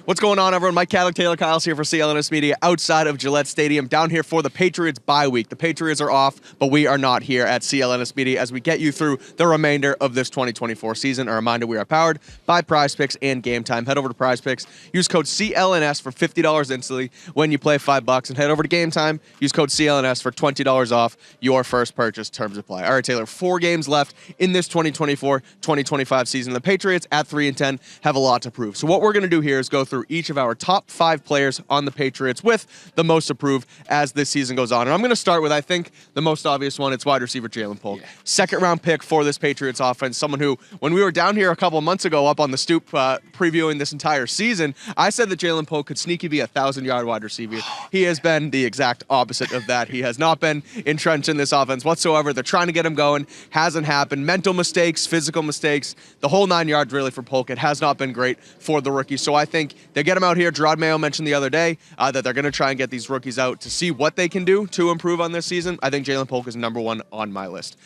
What's going on, everyone? Mike Kadlick, Tayler Kyles here for CLNS Media outside of Gillette Stadium, down here for the Patriots bye week. The Patriots are off, but we are not here at CLNS Media as we get you through the remainder of this 2024 season. A reminder, we are powered by Prize Picks and Game Time. Head over to Prize Picks, use code CLNS for $50 instantly when you play $5, and head over to Game Time, use code CLNS for $20 off your first purchase. Terms apply. All right, Taylor, 4 games left in this 2024-2025 season. The Patriots at 3-10 have a lot to prove. So what we're going to do here is go through each of our top 5 players on the Patriots with the most to prove as this season goes on. And I'm going to start with, I think, the most obvious one. It's wide receiver Jalen Polk. Yeah. Second-round pick for this Patriots offense. Someone who, when we were down here a couple of months ago up on the stoop previewing this entire season, I said that Jalen Polk could sneaky be a 1,000-yard wide receiver. He has been the exact opposite of that. He has not been entrenched in this offense whatsoever. They're trying to get him going. Hasn't happened. Mental mistakes, physical mistakes, the whole 9 yards really for Polk. It has not been great for the rookie. So I think they get him out here. Gerard Mayo mentioned the other day that they're going to try and get these rookies out to see what they can do to improve on this season. I think Jalen Polk is number 1 on my list.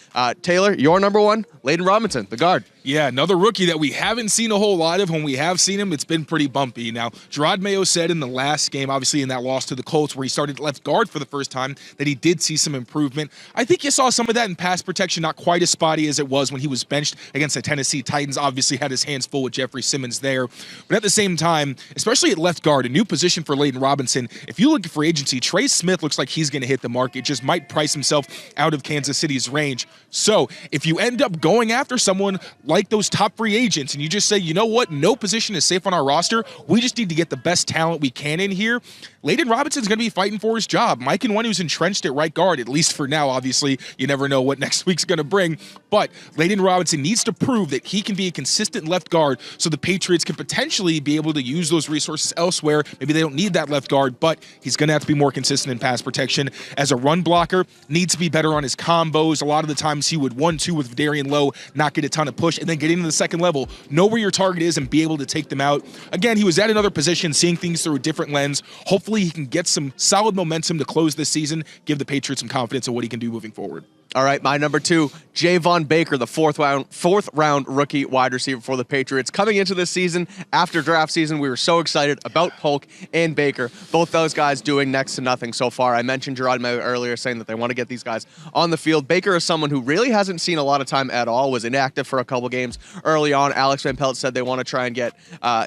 Taylor, your number 1, Layden Robinson, the guard. Yeah, another rookie that we haven't seen a whole lot of. When we have seen him, it's been pretty bumpy. Now, Gerard Mayo said in the last game, obviously in that loss to the Colts, where he started left guard for the first time, that he did see some improvement. I think you saw some of that in pass protection, not quite as spotty as it was when he was benched against the Tennessee Titans. Obviously had his hands full with Jeffrey Simmons there. But at the same time, especially at left guard, a new position for Layden Robinson, if you look at free agency, Trey Smith looks like he's going to hit the market, just might price himself out of Kansas City's range. So if you end up going after someone like those top free agents and you just say, you know what, no position is safe on our roster, we just need to get the best talent we can in here, Layden Robinson's going to be fighting for his job. Mike and one who's entrenched at right guard, at least for now. Obviously, you never know what next week's going to bring, but Layden Robinson needs to prove that he can be a consistent left guard so the Patriots can potentially be able to use those resources elsewhere. Maybe they don't need that left guard, but he's going to have to be more consistent in pass protection. As a run blocker, needs to be better on his combos. A lot of the times he would 1-2 with Darian Lowe, not get a ton of push, and then get into the second level, know where your target is and be able to take them out. Again, he was at another position, seeing things through a different lens. Hopefully he can get some solid momentum to close this season, give the Patriots some confidence in what he can do moving forward. All right, my number 2, Javon Baker, the fourth round rookie wide receiver for the Patriots. Coming into this season, after draft season, we were so excited about Polk and Baker. Both those guys doing next to nothing so far. I mentioned Gerard Mayo earlier saying that they want to get these guys on the field. Baker is someone who really hasn't seen a lot of time at all, was inactive for a couple games early on. Alex Van Pelt said they want to try and get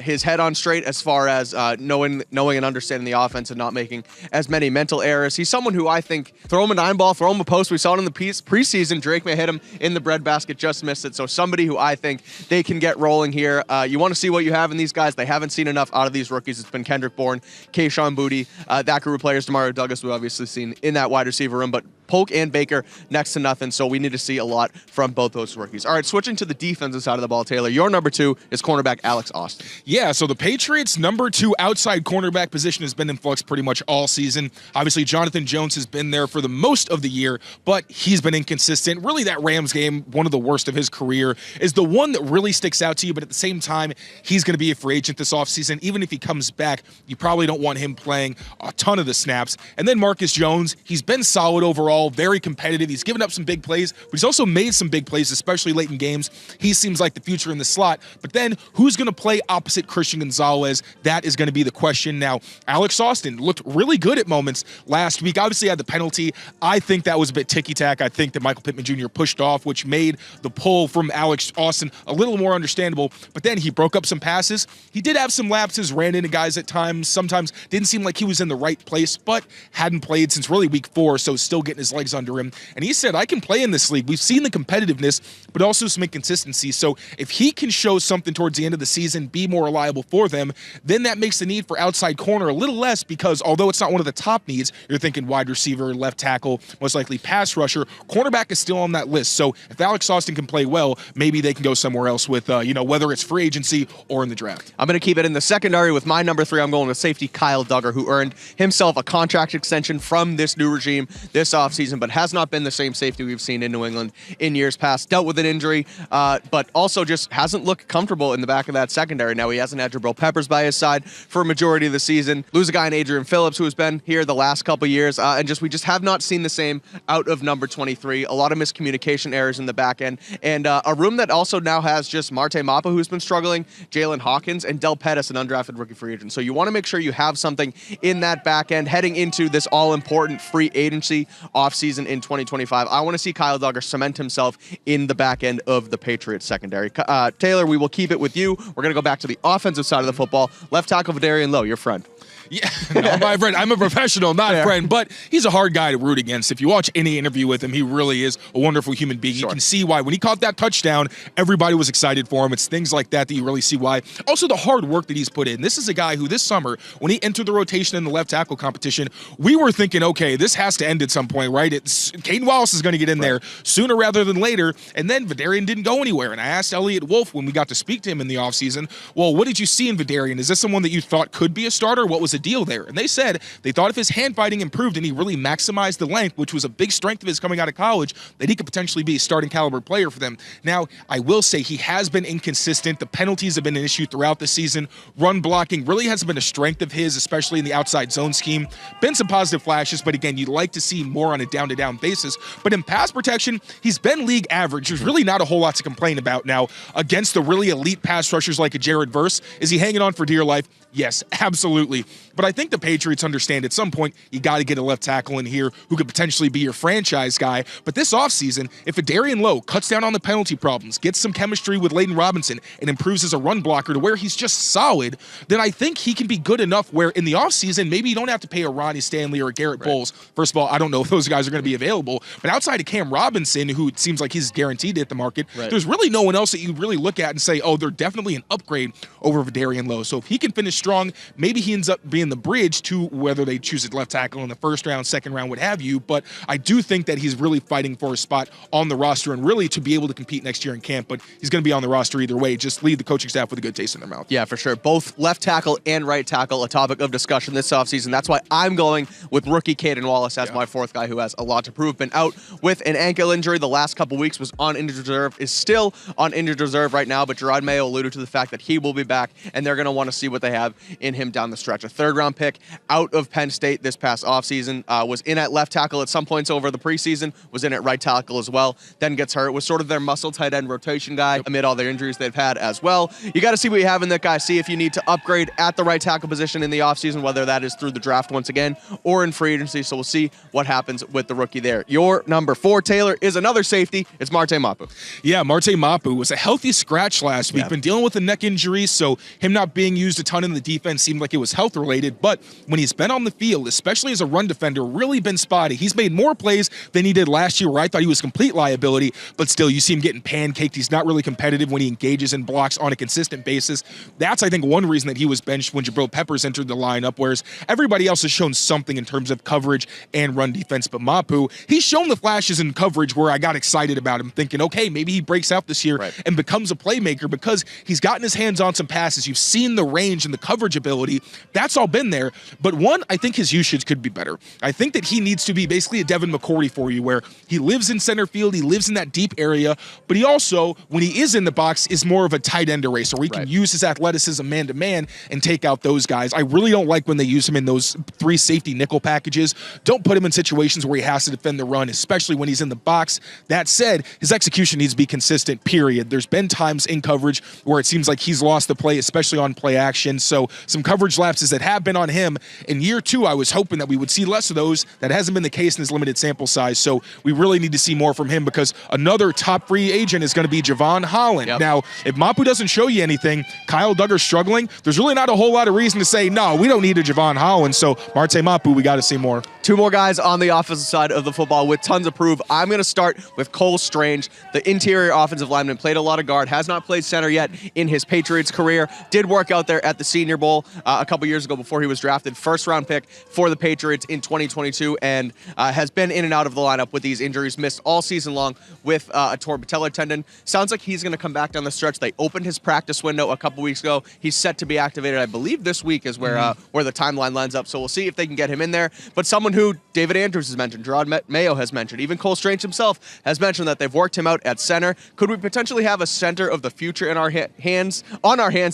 his head on straight as far as knowing and understanding the offense and not making as many mental errors. He's someone who I think, throw him a 9-ball, throw him a post. We saw it in the preseason. Drake may hit him in the breadbasket, just missed it. So somebody who I think they can get rolling here. You want to see what you have in these guys. They haven't seen enough out of these rookies. It's been Kendrick Bourne, Kayshon Boutte, that group of players. Demario Douglas we've obviously seen in that wide receiver room, but Polk and Baker next to nothing, so we need to see a lot from both those rookies. All right, switching to the defensive side of the ball, Taylor, your number 2 is cornerback Alex Austin. Yeah, so the Patriots' number 2 outside cornerback position has been in flux pretty much all season. Obviously, Jonathan Jones has been there for the most of the year, but he's been inconsistent. Really, that Rams game, one of the worst of his career, is the one that really sticks out to you, but at the same time, he's going to be a free agent this offseason. Even if he comes back, you probably don't want him playing a ton of the snaps. And then Marcus Jones, he's been solid overall, very competitive. He's given up some big plays, but he's also made some big plays, especially late in games. He seems like the future in the slot. But then who's going to play opposite Christian Gonzalez? That is going to be the question. Now, Alex Austin looked really good at moments last week. Obviously had the penalty. I think that was a bit ticky-tack. I think that Michael Pittman Jr. pushed off, which made the pull from Alex Austin a little more understandable. But then he broke up some passes. He did have some lapses, ran into guys at times. Sometimes didn't seem like he was in the right place, but hadn't played since really week 4, so still getting his legs under him. And he said, I can play in this league. We've seen the competitiveness, but also some inconsistency. So if he can show something towards the end of the season, be more reliable for them, then that makes the need for outside corner a little less, because although it's not one of the top needs, you're thinking wide receiver, left tackle, most likely pass rusher, cornerback is still on that list. So if Alex Austin can play well, maybe they can go somewhere else with, whether it's free agency or in the draft. I'm going to keep it in the secondary with my number 3. I'm going with safety Kyle Duggar, who earned himself a contract extension from this new regime this offseason. offseason, but has not been the same safety we've seen in New England in years past. Dealt with an injury, but also just hasn't looked comfortable in the back of that secondary. Now, he hasn't had Jabril Peppers by his side for a majority of the season. Lose a guy in Adrian Phillips who has been here the last couple years, and we just have not seen the same out of number 23. A lot of miscommunication errors in the back end, and a room that also now has just Marte Mapa, who's been struggling, Jalen Hawkins, and Del Pettis, an undrafted rookie free agent. So you want to make sure you have something in that back end heading into this all-important free agency offseason in 2025. I want to see Kyle Duggar cement himself in the back end of the Patriots secondary. Tayler, we will keep it with you. We're going to go back to the offensive side of the football. Left tackle Vidarian Lowe, your friend. Yeah, no, my friend. I'm a professional, not a friend, but he's a hard guy to root against. If you watch any interview with him, he really is a wonderful human being. Sure. You can see why. When he caught that touchdown, everybody was excited for him. It's things like that you really see why. Also, the hard work that he's put in. This is a guy who this summer, when he entered the rotation in the left tackle competition, we were thinking, okay, this has to end at some point, right? Caden Wallace is going to get in there sooner rather than later, and then Vidarian didn't go anywhere. And I asked Elliot Wolf when we got to speak to him in the offseason, well, what did you see in Vidarian? Is this someone that you thought could be a starter? What was the deal there? And they said they thought if his hand fighting improved and he really maximized the length, which was a big strength of his coming out of college, that he could potentially be a starting caliber player for them. Now, I will say he has been inconsistent. The penalties have been an issue throughout the season. Run blocking really hasn't been a strength of his, especially in the outside zone scheme. Been some positive flashes, but again, you'd like to see more on a down-to-down basis. But in pass protection, he's been league average. There's really not a whole lot to complain about. Now, against the really elite pass rushers like a Jared Verse, is he hanging on for dear life? Yes, absolutely. But I think the Patriots understand at some point you got to get a left tackle in here who could potentially be your franchise guy. But this offseason, if Vidarian Lowe cuts down on the penalty problems, gets some chemistry with Layden Robinson, and improves as a run blocker to where he's just solid, then I think he can be good enough where in the offseason, maybe you don't have to pay a Ronnie Stanley or a Garrett Bowles. First of all, I don't know if those guys are going to be available. But outside of Cam Robinson, who it seems like he's guaranteed to hit the market, there's really no one else that you really look at and say, oh, they're definitely an upgrade over Vidarian Lowe. So if he can finish strong, maybe he ends up being the bridge to whether they choose a left tackle in the first round, second round, what have you. But I do think that he's really fighting for a spot on the roster and really to be able to compete next year in camp. But he's going to be on the roster either way. Just leave the coaching staff with a good taste in their mouth. Yeah, for sure. Both left tackle and right tackle, a topic of discussion this offseason. That's why I'm going with rookie Caden Wallace as my fourth guy who has a lot to prove. Been out with an ankle injury the last couple weeks, was on injured reserve, is still on injured reserve right now. But Gerard Mayo alluded to the fact that he will be back, and they're going to want to see what they have in him down the stretch. A third-round pick out of Penn State this past offseason, was in at left tackle at some points over the preseason, was in at right tackle as well, then gets hurt, was sort of their muscle tight end rotation guy amid all their injuries they've had as well. You got to see what you have in that guy, see if you need to upgrade at the right tackle position in the offseason, whether that is through the draft once again or in free agency. So we'll see what happens with the rookie there. Your number 4, Tayler, is another safety. It's Marte Mapu. Yeah, Marte Mapu was a healthy scratch last week. Been dealing with a neck injury, so him not being used a ton in the defense seemed like it was health related. But when he's been on the field, especially as a run defender, really been spotty. He's made more plays than he did last year, where I thought he was complete liability, but still, you see him getting pancaked. He's not really competitive when he engages in blocks on a consistent basis. That's, I think, one reason that he was benched when Jabril Peppers entered the lineup, whereas everybody else has shown something in terms of coverage and run defense. But Mapu, he's shown the flashes in coverage where I got excited about him, thinking, okay, maybe he breaks out this year and becomes a playmaker because he's gotten his hands on some passes. You've seen the range and the coverage ability. That's all been there. But one, I think his usage could be better. I think that he needs to be basically a Devin McCourty for you, where he lives in center field, he lives in that deep area, but he also, when he is in the box, is more of a tight end eraser, where he can use his athleticism man-to-man and take out those guys. I really don't like when they use him in those 3 safety nickel packages. Don't put him in situations where he has to defend the run, especially when he's in the box. That said, his execution needs to be consistent, period. There's been times in coverage where it seems like he's lost the play, especially on play action. So some coverage lapses that have been on him. In year 2, I was hoping that we would see less of those. That hasn't been the case in his limited sample size. So we really need to see more from him, because another top free agent is going to be Javon Holland. Now, if Mapu doesn't show you anything, Kyle Duggar's struggling, there's really not a whole lot of reason to say, no, we don't need a Javon Holland. So Marte Mapu, we got to see more. 2 more guys on the offensive side of the football with tons of proof. I'm going to start with Cole Strange, the interior offensive lineman, played a lot of guard, has not played center yet in his Patriots career, did work out there at the Senior Bowl a couple years ago before before he was drafted. First-round pick for the Patriots in 2022 and has been in and out of the lineup with these injuries, missed all season long with a torn patellar tendon. Sounds like he's going to come back down the stretch. They opened his practice window a couple weeks ago. He's set to be activated, I believe, this week is where the timeline lines up. So we'll see if they can get him in there. But someone who David Andrews has mentioned, Gerard Mayo has mentioned, even Cole Strange himself has mentioned that they've worked him out at center. Could we potentially have a center of the future in our hands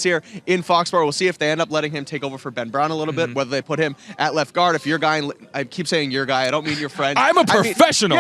here in Foxborough? We'll see if they end up letting him take over for Ben Brown a little bit, whether they put him at left guard. If your guy, I keep saying your guy, I don't mean your friend. I'm a professional.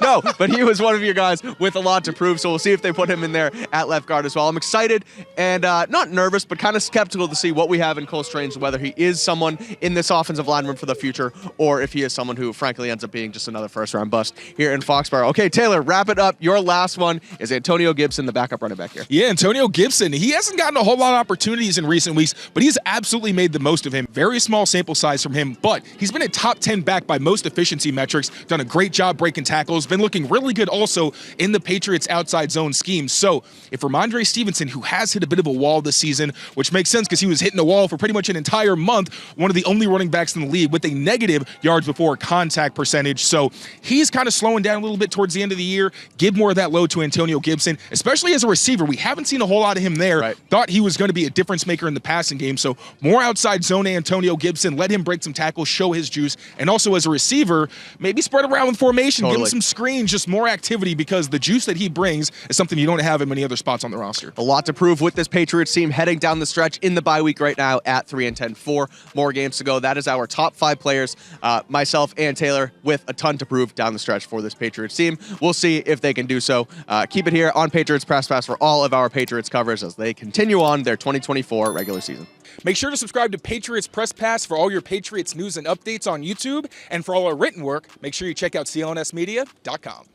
No, but he was one of your guys with a lot to prove, so we'll see if they put him in there at left guard as well. I'm excited and not nervous, but kind of skeptical to see what we have in Cole Strange, whether he is someone in this offensive line room for the future or if he is someone who, frankly, ends up being just another first-round bust here in Foxborough. Okay, Taylor, wrap it up. Your last one is Antonio Gibson, the backup running back here. Yeah, Antonio Gibson. He hasn't gotten a whole lot of opportunities in recent weeks, but he's absolutely made the most of him. Very small sample size from him, but he's been a top 10 back by most efficiency metrics, done a great job breaking tackles, been looking really good also in the Patriots outside zone scheme. So if Ramondre Stevenson, who has hit a bit of a wall this season, which makes sense because he was hitting the wall for pretty much an entire month, one of the only running backs in the league with a negative yards before contact percentage. So he's kind of slowing down a little bit towards the end of the year. Give more of that load to Antonio Gibson, especially as a receiver. We haven't seen a whole lot of him there. Right. Thought he was going to be a difference maker in the passing game. So more outside zone Antonio Gibson, let him break some tackles, show his juice. And also as a receiver, maybe spread around with formation, give him some screens, just more activity, because the juice that he brings is something you don't have in many other spots on the roster. A lot to prove with this Patriots team heading down the stretch in the bye week right now at 3-10. 4 more games to go. That is our top 5 players, myself and Taylor, with a ton to prove down the stretch for this Patriots team. We'll see if they can do so. Keep it here on Patriots Press Pass for all of our Patriots coverage as they continue on their 2024 regular season. Make sure to subscribe to Patriots Press Pass for all your Patriots news and updates on YouTube. And for all our written work, make sure you check out clnsmedia.com.